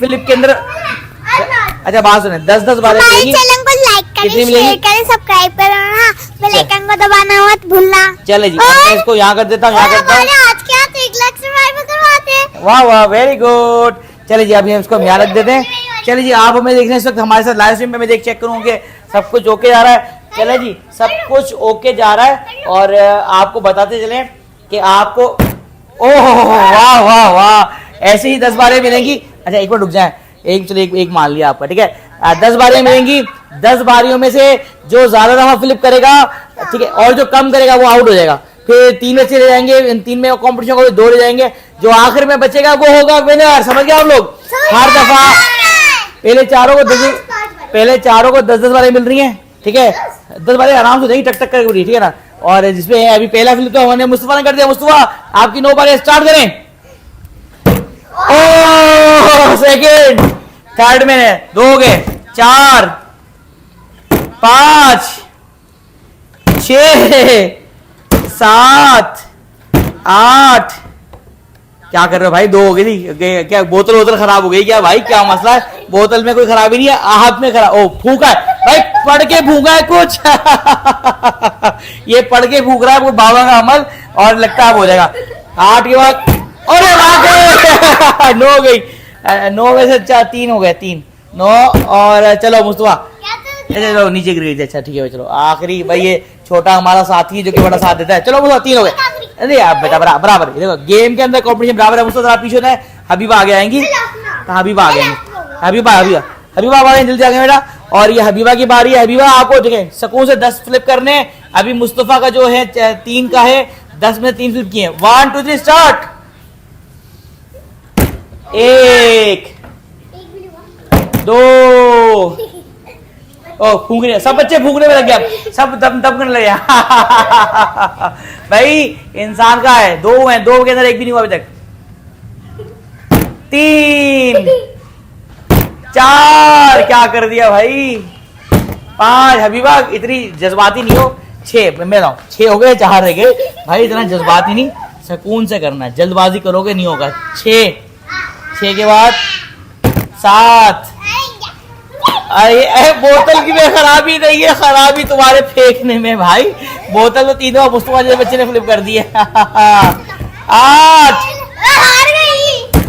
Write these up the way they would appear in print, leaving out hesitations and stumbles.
Flip के अंदर। अच्छा बात सुने, 10-10 बार चैनल को लाइक करें, शेयर करें, सब्सक्राइब करें, बेल आइकन को दबाना मत भूलना। चले जी, मैं इसको यहाँ कर देता हूँ, यहाँ करता हूँ। आज क्या 1 लाख सब्सक्राइबर करवाते हैं। वाह वाह, वेरी गुड। चलिए जी, अभी हम इसको यहाँ रख देते हैं। चलिए जी, आप हमें देखने इस वक्त हमारे साथ लाइव स्ट्रीम पे मैं देख चेक करूँगी सब कुछ ओके जा रहा है। चले जी, सब कुछ ओके जा रहा है और आपको बताते चले कि आपको ओह वाह वाह वाह, ऐसे ही 10 बारें मिलेंगी। अच्छा एक मिनट रुक जाए, एक मान लिया आपका, ठीक है। 10 बारियां मिलेंगी, 10 बारियों में से जो ज्यादा दफा फ्लिप करेगा, ठीक है, और जो कम करेगा वो आउट हो जाएगा। फिर 3 बच्चे रह जाएंगे, इन 3 में कॉम्पिटिशन को 2 रह जाएंगे, जो आखिर में बचेगा वो होगा विनर। समझ गए आप लोग? हर दफा पहले चारों को 10-10 बारें मिल रही हैं, ठीक है। 10 बारें आराम से देंगे, टक टक करके, ठीक है ना। और जिसमें अभी पहला फ्लिप तो हमने मुस्तफा ने कर दिया। मुस्तफा आपकी 9 बारें स्टार्ट करें। ओह सेकंड, थर्ड में 2 हो गए, 4 5 6 7 8। क्या कर रहे हो भाई? 2 हो गई थी क्या? बोतल खराब हो गई क्या भाई? क्या मसला है? बोतल में कोई खराबी नहीं है, हाथ में खराब। ओ फूका है भाई, पढ़ के फूका है कुछ। ये पढ़ के फूक रहा है वो बाबा का अमल, और लगता है हो जाएगा। 8 के बाद अरे 9 हो गई, 9 में से 3 हो गए, 3 9। और चलो मुस्तफा, चलो नीचे गिर गई। अच्छा ठीक है, चलो आखिरी भाई, ये छोटा हमारा साथी जो कि बड़ा साथ देता है। चलो मुस्तफा 3 हो गए। अरे यार बेटा बराबर, देखो गेम के अंदर कॉम्पिटिशन बराबर है। मुस्तफा पीछे होता है, हबीबा आगे आएंगी, हबीबा आ गएंगी, हबीबा आ गए, जल्दी आ गए बेटा। और ये हबीबा की बारी है। हबीबा आपको देखें सुकून से 10 फ्लिप करने। अभी मुस्तफा का जो है 3 का है, 10 में 3 फ्लिप किए। 1 2 3 स्टार्ट। 1 2। ओ फूकने, सब बच्चे फूकने में लग गया, सब दम करने लगे। भाई इंसान का है, 2 है, 2 के अंदर 1 भी नहीं हुआ अभी तक। 3 4, क्या कर दिया भाई? 5, हबीबा इतनी जज्बाती नहीं हो। 6 मैं 6 हो गए, 4 रह गए भाई, इतना जज्बाती नहीं, सुकून से करना है, जल्दबाजी करोगे नहीं होगा। 6 के बाद 7। अरे बोतल की में खराबी नहीं है, खराबी तुम्हारे फेंकने में भाई। बोतल तो 3 मुस्तफा जैसे बच्चे ने फ्लिप कर दिए। 8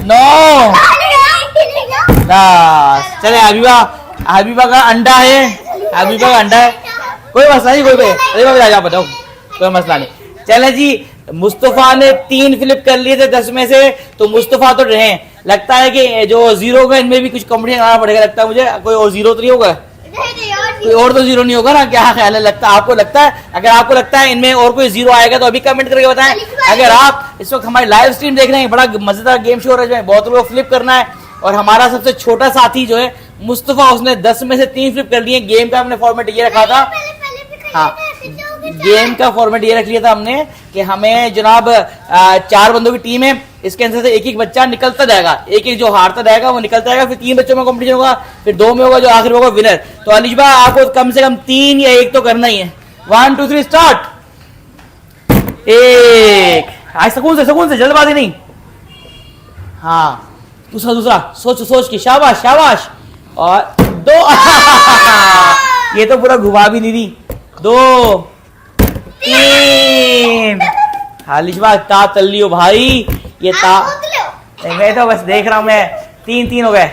9 10। चले हबीबा का अंडा है, कोई मसला नहीं, कोई बताओ, कोई मसला नहीं। चले जी, मुस्तफा ने 3 फ्लिप कर लिए थे 10 में से, तो मुस्तफा तो रहे। लगता है कि जो 0 होगा इनमें भी कुछ कॉम्पिटिशन आना पड़ेगा, लगता है मुझे। कोई और 0 तो नहीं होगा, कोई और तो 0 नहीं होगा ना? क्या ख्याल है? आपको लगता है? अगर आपको लगता है इनमें और कोई 0 आएगा तो अभी कमेंट करके बताएं। अगर आप इस वक्त हमारी लाइव स्ट्रीम देख रहे हैं, बड़ा मजेदार गेम शो है जिसमें बहुत लोग फ्लिप करना है, और हमारा सबसे छोटा साथी जो है मुस्तफा, उसने 10 में से 3 फ्लिप कर लिए। गेम का हमने फॉर्मेट ये रखा था, हाँ गेम का फॉर्मेट ये रख लिया था हमने कि हमें जनाब 4 बंदों की टीम है, इसके अंदर से एक बच्चा निकलता जाएगा, एक जो हारता जाएगा वो निकलता जाएगा। फिर 3 बच्चों में कंपटीशन होगा, फिर 2 में होगा, जो आखिर होगा विनर। तो अलीशबा आपको कम से कम 3 या 1 तो करना ही है। 1 2 3 स्टार्ट। 1, आज सुकून से जल्दबाजी नहीं। हाँ दूसरा सोच की, शाबाश। और 2। ये तो पूरा घुमा भी नहीं दी। 2 3। हालिशबा ता तल्ली हो भाई, ये मैं तो बस देख रहा हूं मैं। 3 हो गए।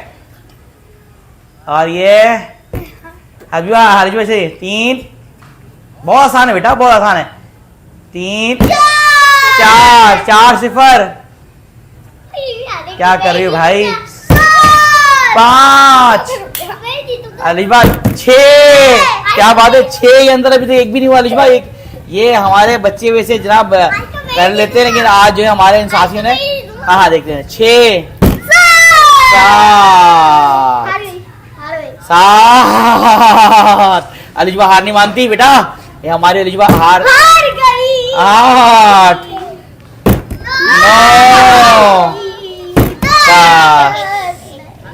और ये हबीबा हालिशबा से 3। बहुत आसान है बेटा, बहुत आसान है। 3 4 0। क्या कर रही हो भाई? 5 अलीशबा 6। क्या बात है, 6 के अंदर अभी तक 1 भी नहीं हुआ अलीशबा। ये हमारे बच्चे वैसे जनाब कर लेते हैं, लेकिन आज जो है हमारे इन साथियों ने, हाँ देखते हैं। 6 7। अलीशबा हार नहीं मानती बेटा, ये हमारी अलीशबा हार गई। 8 9 10।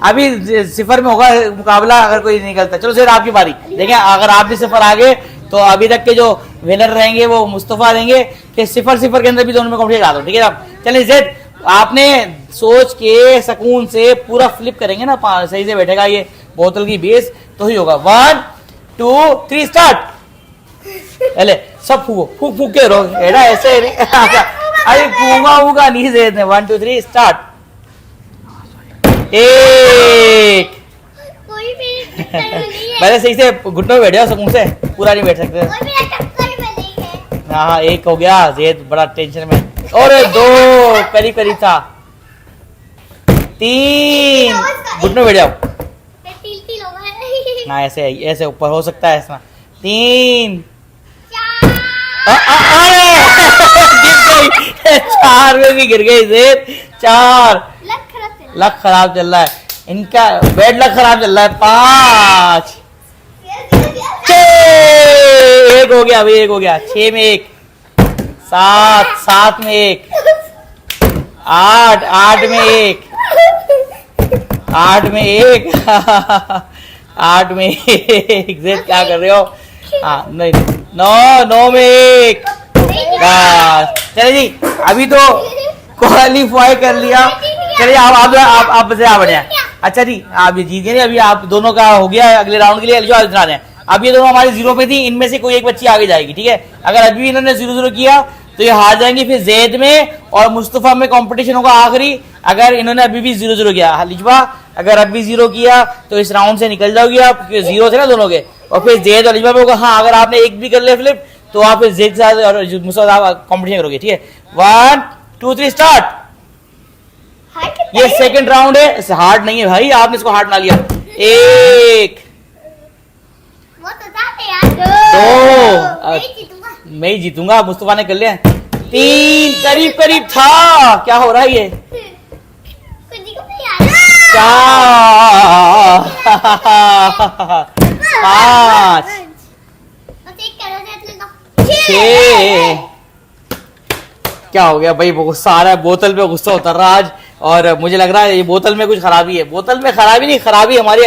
अभी 0 में होगा मुकाबला, अगर कोई निकलता। चलो सर आपकी बारी, देखें अगर आप भी 0 आ गए तो अभी तक के जो विनर रहेंगे वो मुस्तफा रहेंगे। फिर 0 के अंदर भी दोनों में कॉम्पिटिशन आ दो, ठीक है आप। चलिए जेड आपने सोच के सुकून से पूरा फ्लिप करेंगे ना, सही से बैठेगा ये बोतल की बेस तो ही होगा। 1 2 3 स्टार्ट। पहले सब फूको, फूक फूक के रहो एडा, ऐसे नहीं। अरे फूंगा नहीं से 1 2 3 स्टार्ट। एक कोई भी टक्कर में नहीं है। पहले सही से घुटनों में बैठ जाओ सुकून से, पूरा नहीं बैठ सकते। कोई भी टक्कर में नहीं है। हाँ एक हो गया, जेद बड़ा टेंशन में। और 2 करीब करीब था। 3 घुटनों में बैठ जाओ। मैं तिल हो गया। ना ऐसे ऐसे ऊपर हो सकता है ऐसा। 3 गिर गई। 4 में भी गिर गई जेद। 4 लक खराब चल रहा है इनका, बेड लक खराब चल रहा है। 5 6 एक हो गया, अभी एक हो गया। 6 में 1 7 में 1 8 में 1 8 में 1 8 में 1 जेद क्या कर रहे हो? हाँ नहीं 9 में 1 बस। चलिए जी अभी तो क्वालिफाई कर लिया। चलिए आप बस आ बढ़िया। अच्छा जी आप ये जीत गए। अभी आप दोनों का हो गया है अगले राउंड के लिए जो दिखा दें। अब ये दोनों हमारी 0 पे थी, इनमें से कोई एक बच्ची आगे जाएगी, ठीक है। अगर अभी इन्होंने 0-0 किया तो ये हार जाएंगे। फिर जैद में और मुस्तफा में कंपटीशन होगा आखिरी। अगर इन्होंने अभी भी 0-0 किया, लिजवा अगर अभी 0 किया तो इस राउंड से निकल जाओगी आप, क्योंकि 0 थे ना दोनों के। और फिर जैद और लिजवा में होगा। हाँ अगर आपने एक भी कर लिया फ्लिप तो आप फिर जैद के साथ और मुस्तफा कंपटीशन करोगे, ठीक है। 1 2 3 स्टार्ट। ये सेकंड राउंड है, हार्ड नहीं है भाई, आपने इसको हार्ड ना लिया। 1 वो तो जाते यार। 2 मैं ही जीतूंगा, मुस्तफा ने कर लिया। 3 करीब करीब था, क्या हो रहा है ये? 4 5 6 क्या हो गया भाई? गुस्सा आ रहा है, बोतल पे गुस्सा उतर रहा आज। और मुझे लग रहा है ये बोतल में कुछ खराबी है। बोतल में खराबी नहीं, खराबी हमारी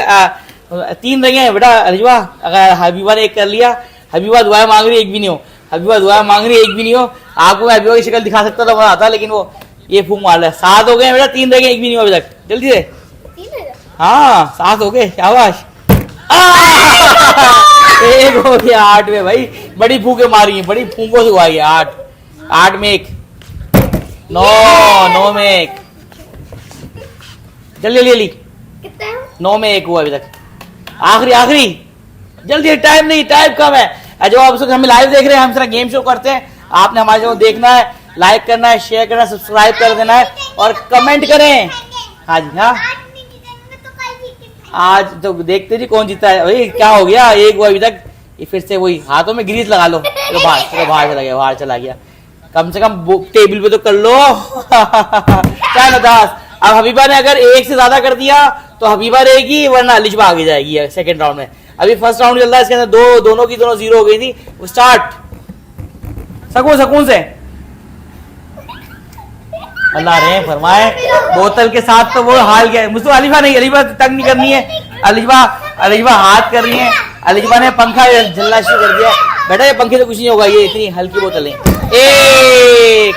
3 रही है बेटा। अलिजवा अगर हबीबा ने एक कर लिया, हबीबा दुआ मांग रही एक भी नहीं हो, हबीबा दुआ मांग रही एक भी नहीं हो। आपको मैं हबीबा की शक्ल दिखा सकता था, मजा आता, लेकिन वो ये फूंक मार रहा है। 7 हो गए बेटा, 3 रह गए, एक भी नहीं हो अभी तक। जल्दी से। हाँ 7 हो गए, शाबाश। 1 हो गया। 8 में भाई बड़ी फूके मारी है, बड़ी फूकों से हुआ है। 8 में 1 9 में 1 जल्दी जल्दी 9 में 1 हुआ अभी तक। आखिरी जल्दी, टाइम नहीं, टाइम कम है। जो आप हमें लाइव देख रहे हैं, हम सारा गेम शो करते हैं। आपने हमारे शो देखना है, लाइक करना है, शेयर करना है, सब्सक्राइब कर देना है और कमेंट करें। हाँ जी हाँ आज तो देखते जी कौन जीता है। भाई क्या हो गया? 1 हुआ अभी तक। ये फिर से वही हाथों में ग्रीस लगा लो। चलो बाहर चला गया। कम से कम टेबल पे तो कर लो। क्या नदास। अब हबीबा ने अगर 1 से ज्यादा कर दिया तो हबीबा रहेगी, वरना अलिजबा आगे जाएगी सेकंड राउंड में। अभी फर्स्ट राउंड चल रहा है, इसके अंदर दोनों की 0 हो गई थी। स्टार्ट। सुकून से। अल्लाह रे फरमाए। बोतल के साथ तो वो हाल गया। मुझको अलिफा नहीं, अलिफा तंग नहीं करनी है। अलिजबा हाथ कर रही है। अलिजबा ने पंखा जलना शुरू कर दिया। बेटा ये पंखे से कुछ नहीं होगा, ये इतनी हल्की बोतल है। 1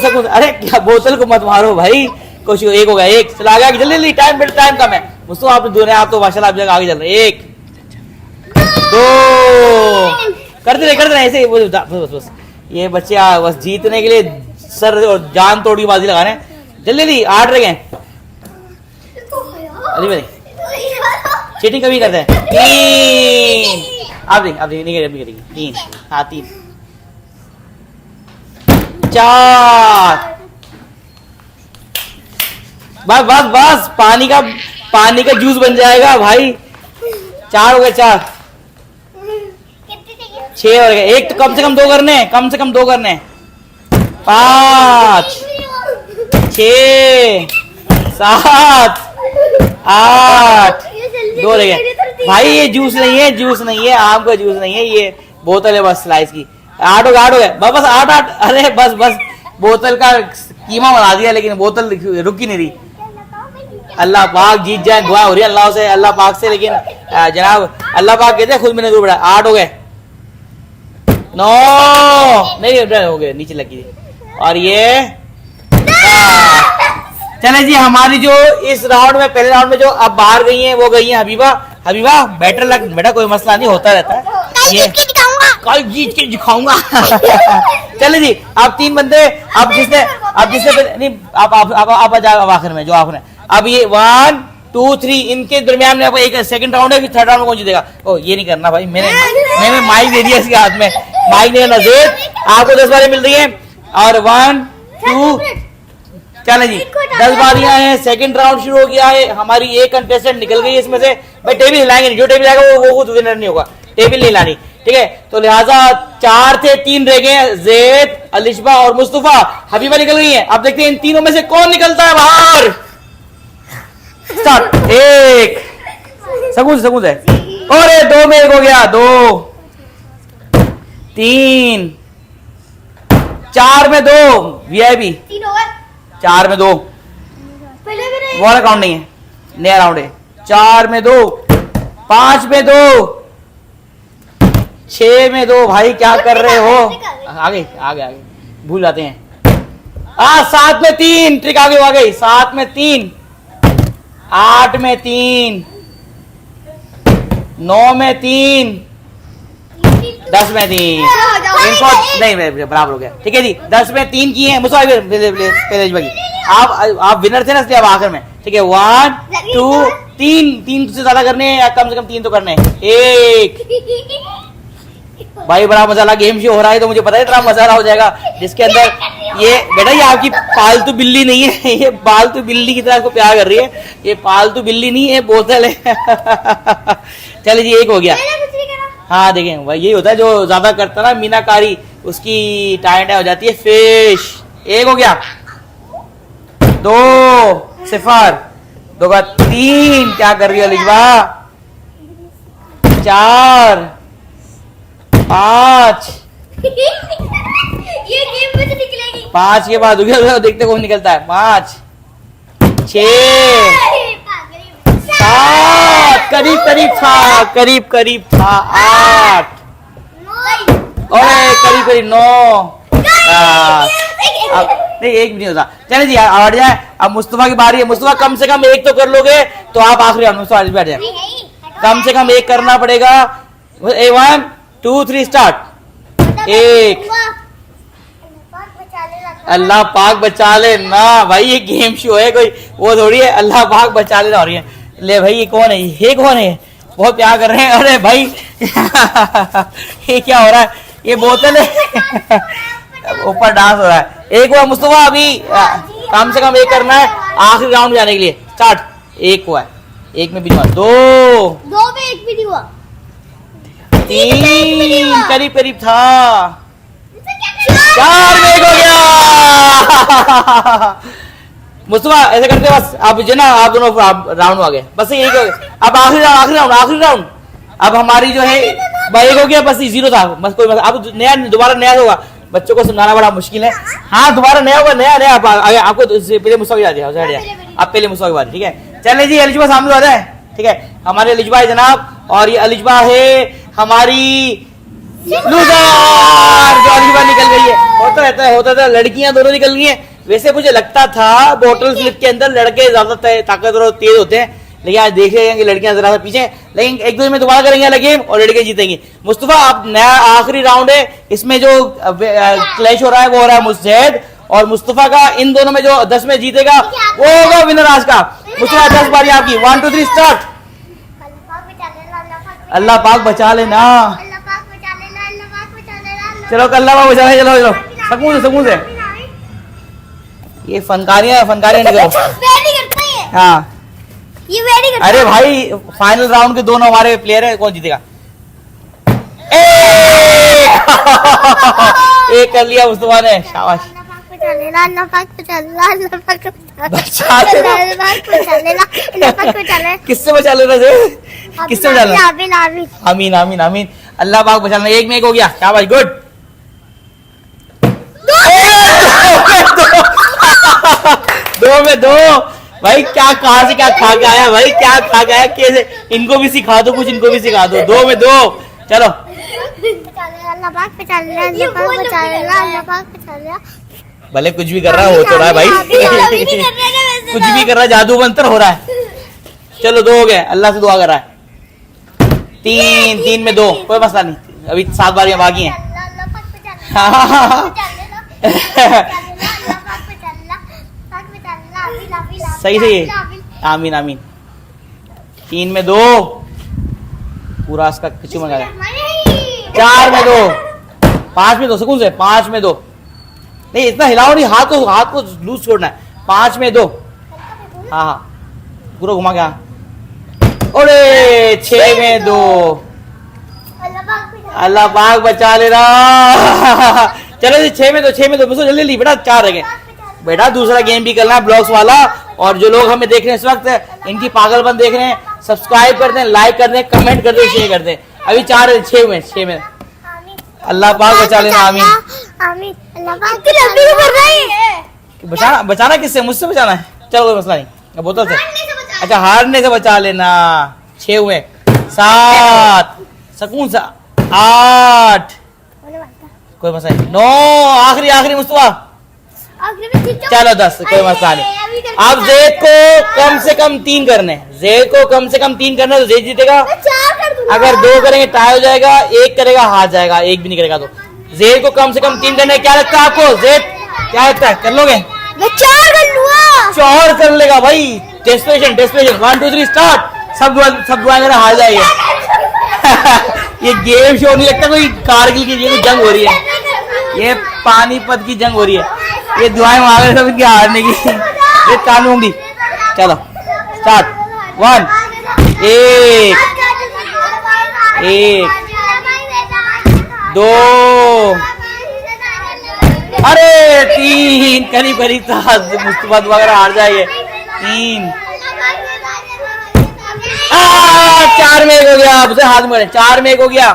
सुकून। अरे क्या बोतल को मत मारो भाई। कुछ 1 हो गया। 1 चला गया। जल्दी टाइम कम है। मुझको आप दोनों आप तो माशाल्लाह आप आगे चल रहे। 1 2 करते रहे ऐसे। बस ये बच्चे बस जीतने के लिए सर और जान तोड़ की बाजी लगा रहे हैं। जल्दी 8 रह गए। चीटिंग कभी करते हैं। 3 अब नहीं करेगी। 3 हाँ 3 4 बस पानी का जूस बन जाएगा भाई। 4 हो गए। 4 6 हो गए। 1 तो कम से कम 2 करने 5 6 7 8 2 रह गए भाई। ये जूस नहीं है, आम का जूस नहीं है, ये बोतल है बस स्लाइस की। 8 हो गए। बस 8। अरे बस बोतल का कीमा बना दिया, लेकिन बोतल रुक ही नहीं रही। अल्लाह पाक जीत जाए, दुआ हो रही है अल्लाह पाक से, लेकिन जनाब अल्लाह पाक कहते हैं खुद मैंने बढ़ा। 8 हो गए। 9 नहीं हो गए, नीचे लगी थी। और ये 10 चले जी, हमारी जो इस राउंड में, पहले राउंड में जो अब बाहर गई हैं वो गई हैं हबीबा। हबीबा बेटर लक बेटा, कोई मसला नहीं, होता रहता है ये, कल जीत के दिखाऊंगा। चले जी, आप 3 बंदे, अब जिसने नहीं, आप जाओ आखिर में, जो आखिर में। अब ये 1 2 3 इनके दरमियान में एक सेकंड राउंड है, फिर थर्ड राउंड में कौन जीतेगा? ओ ये नहीं करना भाई, मैंने माइक दे दिया इसके हाथ में, माइक नहीं देना। जेद आपको 10 बारी मिल रही है और 1 2, चले जी 10 बारियां हैं। सेकंड राउंड शुरू हो गया है, हमारी एक कंटेस्टेंट निकल गई है इसमें से। भाई टेबल हिलाएंगे नहीं, जो टेबल हिलाएगा वो खुद विनर नहीं होगा, टेबल नहीं हिलानी, ठीक है? तो लिहाजा 4 थे, 3 रह गए, जेद, अलिशबा और मुस्तफा। हबीबा निकल गई है, अब देखते हैं इन तीनों में से कौन निकलता है बाहर। स्टार्ट। 1 सकून है, और 2 में 1 हो गया, 2 3 4 में 2, वीआईपी 4 में 2, वो वाला काउंट नहीं है, नया राउंड है। 4 में 2, 5 में 2, 6 में 2। भाई क्या कर रहे हो? आगे भूल जाते हैं। 7 में 3, ट्रिक आगे आ गई। 7 में 3, 8 में 3, 9 में 3, 10 में 3। इनको नहीं, बराबर हो गया, ठीक है जी। 10 में 3 किए हैं मुझे, आप विनर थे ना, इसलिए अब आखिर में, ठीक है। 1 2 3 से ज्यादा करने हैं या कम से कम 3 तो करने हैं। 1 भाई बड़ा मसाला गेम शो हो रहा है, तो मुझे पता है इतना मसाला हो जाएगा, जिसके अंदर ये बेटा, ये आपकी पालतू बिल्ली नहीं है, ये पालतू बिल्ली की तरह को प्यार कर रही है। ये पालतू बिल्ली नहीं है, बोतल है। चलिए जी, 1 हो गया। हाँ देखें भाई, यही होता है जो ज्यादा करता है ना मीनाकारी, उसकी टाइट हो जाती है फिश। 1 हो गया। 2 0, 2 का 3, क्या कर रही हो अलिशबा? 4 5, ये गेम में से निकलेगी। 5 के बाद देखते कौन निकलता है। 5 6 7, करीब था। 8 और करीब 9। नहीं, 1 भी नहीं होता। चलिए जी, हट जाए। अब मुस्तफा की बारी है। मुस्तफा कम से कम 1 तो कर लोगे तो आप आखिरी राउंड में बैठ जाए। कम से कम 1 करना पड़ेगा। 1 2 3 स्टार्ट। 1 अल्लाह पाक बचा ले ना भाई, ये गेम शो है कोई, वो थोड़ी है अल्लाह पाक बचा लेना हो रही है। ले भाई, ये कौन है? ये कौन है? बहुत प्यार कर रहे हैं। अरे भाई ये क्या हो रहा है? ये बोतल है। ऊपर डांस हो रहा है। 1 हुआ मुस्तफा, अभी कम से कम 1 करना है आखिरी राउंड जाने के लिए। स्टार्ट। 1 हुआ है, 1 में भी नहीं हुआ। 2 में 1 भी नहीं हुआ। 3 करीब था। 4 में 1 हो गया। मुस्तफा ऐसे करते बस, अब जो ना आप दोनों राउंड आ गए, बस यही हो गया। अब आखिरी राउंड। अब हमारी जो है 1 हो गया, बस 0 था, बस कोई अब दोबारा नया होगा। बच्चों को समझाना बड़ा मुश्किल है। हाँ दोबारा नया होगा, नया आपको पहले मुस्तफा की बारी है, अब पहले मुस्तफा की बारी, ठीक है। चले जी, अलिशबा सामने आ जाए, ठीक है। हमारे अलिशबा है जनाब, और ये अलिशबा है हमारी लूजर, जो अलिशबा निकल गई है। होता था लड़कियां दोनों निकल गई हैं। वैसे मुझे लगता था बोतल फ्लिप के अंदर लड़के ज्यादा ताकतवर और तेज होते हैं, लेकिन आज देख रहे हैं कि लड़कियां जरा सा पीछे। लेकिन एक दूसरे में दोबारा करेंगे अलग गेम और लड़के जीतेंगे। मुस्तफा, अब नया आखिरी राउंड है, इसमें जो क्लैश हो रहा है वो हो रहा है मुस्तैद और मुस्तफा का। इन दोनों में जो 10 में जीतेगा वो होगा विनर आज का। मुस्तफा 10 बारी आपकी। 1 2 3 स्टार्ट। अल्लाह पाक बचा लेना। चलो अल्लाह पाक बचा ले। चलो सकून से ये फनकारियां निकलो। हाँ ये वेरी गुड। अरे भाई, फाइनल राउंड के दोनों हमारे प्लेयर हैं, कौन जीतेगा? एक कर लिया मुस्तफा ने, शाबाश। किससे बचा लेना से? किससे बचा लेना? आमीन आमीन आमीन। अल्लाह पाक बचा लेना। 1 में 1 हो गया, शाबाश, गुड। 2 में 2। भाई क्या कहां से क्या खा के आया भाई, क्या खा के आया? कैसे? इनको भी सिखा दो कुछ, इनको भी सिखा दो। 2 में 2। चलो भले कुछ भी कर रहा है, हो तो रहा है भाई। कुछ भी कर रहा है, जादू मंत्र हो रहा है। चलो 2 हो गए, अल्लाह से दुआ कर रहा है। 3 में 2, कोई मसला नहीं, अभी 7 बारियां बाकी हैं। सही सही, आमीन आमीन। 3 में 2, पूरा इसका किचू मंगा है। 4 में 2, 5 में 2, सुकून से 5 में 2, नहीं इतना हिलाओ नहीं, हाथ को लूज छोड़ना है। 5 में 2, हाँ हाँ पूरा घुमा गया। अरे 6 में 2, अल्लाह पाक बचा ले रहा। चलो जी 6 में 2, 6 में 2, बस जल्दी बेटा, 4 रह गए बेटा। दूसरा गेम भी करना है ब्लॉग्स वाला। और जो लोग हमें देख रहे हैं इस वक्त, इनकी पागलपन देख रहे हैं, सब्सक्राइब कर दें, लाइक कर दें, कमेंट कर दें, शेयर कर दें। अभी 4 है, 6 में अल्लाह पाक बचा लेना, आमीन। बचाना किससे? मुझसे बचाना है। चलो कोई मसला नहीं, बोतल से। अच्छा हारने से बचा लेना। 6 हुए, 7, सुकून से 8, कोई मसला नहीं, 9, आखिरी मुस्तफा। चलो 10, कोई मसला नहीं। अब जैद को कम से कम 3 करने, जैद को कम से कम 3 करना, तो जैद जीतेगा। अगर 2 करेंगे टाई हो जाएगा, 1 करेगा हार जाएगा, 1 भी नहीं करेगा तो। जैद को कम से कम 3 करने। क्या लगता है आपको जैद, क्या लगता है, कर लोगे? मैं 4 कर लूंगा। 4 कर लेगा भाई। Desperation 1 2 3 start. सब दुआएं मेरा हार जाएंगे। ये गेम शो नहीं लगता, कोई कारगिल की कोई जंग हो रही है, ये पानीपत की जंग हो रही है। ये दुआएं मांग रहे सब इनकी हारने की। ये कानून दी। चलो स्टार्ट। 1 1 2, अरे 3, करीब था, मुस्तफा वगैरह हार जाएंगे। 3, 4 में 1 हो गया। आपसे हाथ में 4 में 1 हो गया।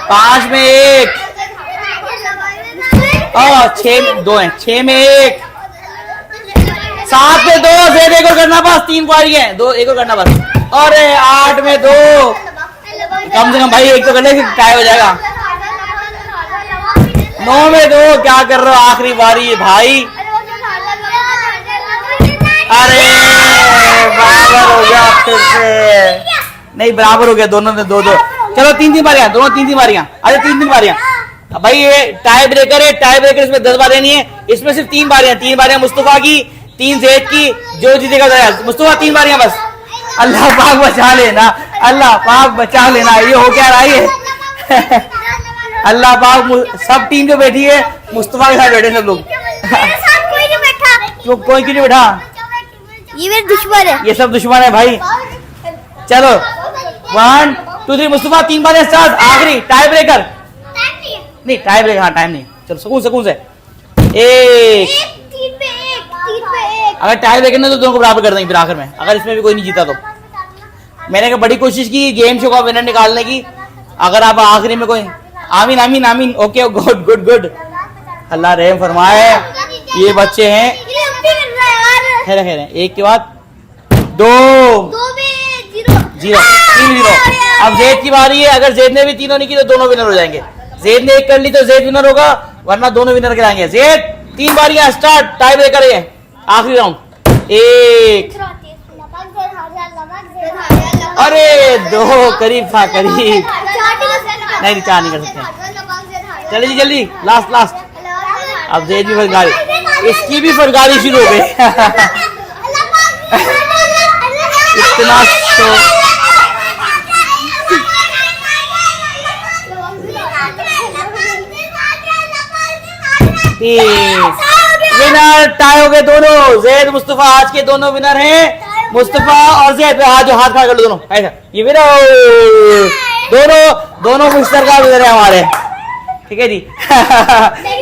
5 में 1, 6 में 2 है। 6 में 1, 7 में 2, फिर 1 और करना बस। 3 पारी है, 2 1 और करना बस। अरे 8 में 2, कम से कम भाई 1 तो करने से टाई हो जाएगा। 9 में 2, क्या कर रहे हो, आखिरी बारी है भाई। अरे बराबर हो गया फिर से, नहीं बराबर हो गया, दोनों ने 2-2। चलो 3 बारियां, दोनों 3 बारियां। अरे 3 बारियां भाई, ये टाई ब्रेकर है। टाई ब्रेकर इसमें 10 बारियां नहीं है, इसमें सिर्फ 3 बारियां। 3 बारियां मुस्तफा की, 3 जैद की। जो जीतेगा मुस्तफा 3 बारियां बस। अल्लाह पाक बचा लेना, अल्लाह पाक बचा लेना। ये हो क्या रहा है? अल्लाह पाक, सब टीम जो बैठी है मुस्तफा के साथ बैठे सब लोग। कोई नहीं बैठा। कोई क्यों नहीं बैठा? ये मेरे दुश्मन है, ये सब दुश्मन है भाई। चलो 1 2 3, मुस्तफा 3 बारियां स्टार्ट। आखिरी टाई ब्रेकर, नहीं टाई ब्रेकर, हाँ टाइम नहीं। चलो सुकून से 1। अगर टाई ब्रेकर ने तो दोनों को बराबर कर देंगे फिर आखिर में, अगर इसमें भी कोई नहीं जीता तो। मैंने बड़ी कोशिश की गेम शो का विनर निकालने की, अगर आप आखिरी में कोई। आमीन आमीन आमीन। Okay good. अल्लाह रहम फरमाए। ये बच्चे हैं, खैर 1 के बाद 2 0 3 0। अब जैद की बारी है। अगर जैद ने भी तीनों नहीं की तो दोनों विनर हो जाएंगे। जैद ने 1 कर ली तो जैद विनर होगा, वरना दोनों विनर कराएंगे। जैद 3 बारियां स्टार्ट। टाई ब्रेकर है आखिरी राउंड। 1, अरे 2, करीब था, करीब। नहीं 4 नहीं कर सकते। चलिए जल्दी, लास्ट। अब जैद भी फनकारी, इसकी भी फनकारी शुरू हो गई। इतना तो विनर टाई हो गए दोनों। जैद मुस्तफा आज के दोनों विनर हैं। मुस्तफा और जैद आज हाथ खड़ा कर लो दोनों, ऐसा। ये विनर दोनों मिस्टर का विनर है हमारे, ठीक है जी।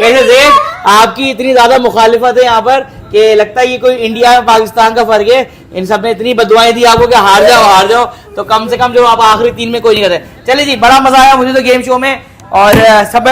वैसे जैद आपकी इतनी ज्यादा मुखालिफत है यहाँ पर कि लगता है ये कोई इंडिया पाकिस्तान का फर्क है। इन सब ने इतनी बदुआएं दी आपको कि हार जाओ, तो कम से कम जो आप आखिरी 3 में कोई नहीं करते। चलिए जी, बड़ा मजा आया मुझे तो गेम शो में। और सब